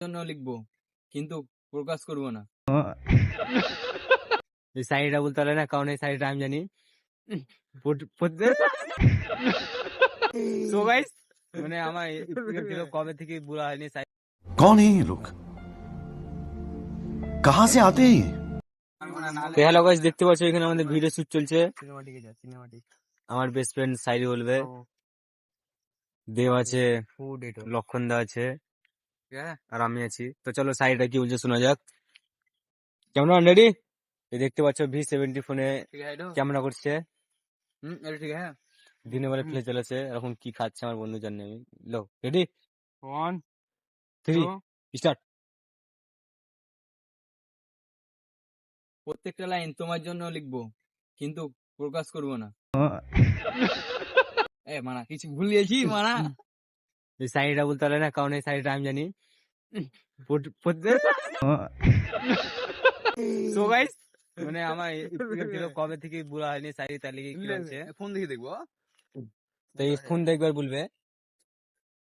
জন্য লিখবো কিন্তু প্রকাশ করব না। এই শাড়িটা বলতে পারে না, কারণ এই শাড়িটা আমি জানি সো গাইস, মানে আমার কবে থেকে বলা হয়নি। कौन है ये लोग, कहाँ से आते हैं ये? হ্যালো গাইস, দেখতে পাচ্ছ এখানে আমাদের ভিডিও শুট চলছে। সিনেমাটিক আমার বেস্ট ফ্রেন্ড সাইরি বলবে, দেব আছে, ফুড এটো লক্ষণ দা আছে, হ্যাঁ আর আমি আছি। তো চলো সাইরিটা কি বলছে শোনা যাক। Camera ready? দেখতে পাচ্ছ V70 ফোনে ঠিক আছে এটো ক্যামেরা করছে, এটা ঠিক আছে। দিনে বেলা ফ্লে চলেছে। এখন কি খাচ্ছে আমার বন্ধু জানি আমি। লো রেডি, 1 3 স্টার্ট। প্রত্যেকটা লাইন তোমার জন্য লিখবো কিন্তু প্রকাশ করব না। মানা কিছু ভুলিয়েছি মানা। এই শাড়িটা বলতে পারে না, কারণ এই শাড়িটা আমি জানি। সো গাইস, মানে আমার কবে থেকে বলা হয়নি শাড়ি তাহলে কি হচ্ছে। ফোন দেখে দেখবো। তো এই ফোন দেখবার বলবে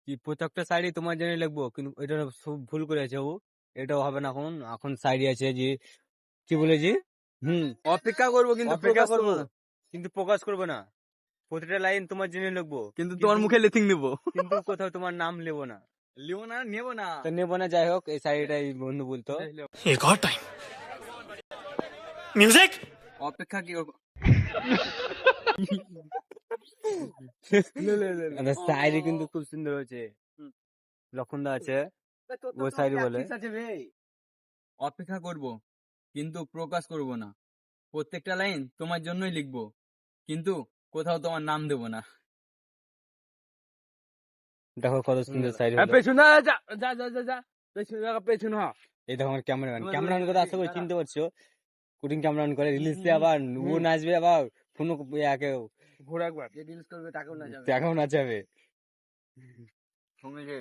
কি প্রত্যেকটা শাড়ি তোমার জন্য লিখবো, কিন্তু এটা সব ভুল করেছে ও। এটাও হবে না। এখন এখন শাড়ি আছে যে কি বলেছি, অপেক্ষা করবো কিন্তু অপেক্ষা প্রকাশ করবো করবো না। কিন্তু প্রকাশ করবো না। প্রতিটা লাইন তোমার জন্য লিখবো, কিন্তু তোমার মুখে লেথিং নেবো। কিন্তু কোথাও তোমার নাম নেবো না। লিও না নেবো না। তো নেবো না, যাই হোক। এই শাড়িটা এই বন্ধু বলতো एक और टाइम म्यूजिक অপেক্ষা কি করবো? শাড়ি কিন্তু খুব সুন্দর হয়েছে। লক্ষণদা আছে, ও শাড়ি বলে অপেক্ষা করব কিন্তু প্রকাশ করব না। প্রত্যেকটা লাইন তোমার জন্যই লিখবো কিন্তু কোথাও তোমার নাম দেব না। দেখো কত সুন্দর শাড়ি হলো। পেছনে যা যা যা যা যা পেছনে পেছনে হ। এই দেখো আমার ক্যামেরাম্যান, ক্যামেরাম্যান করে আশা করি চিনতে পারছো। কুটিং ক্যামেরাম্যান করে রিলিজ দিয়ে আবার ও নাচবে, আবার ফোন ঘোরা একবার যে রিলস করবে তাকেও না যাবে। দেখাও নাচাবে। সঙ্গে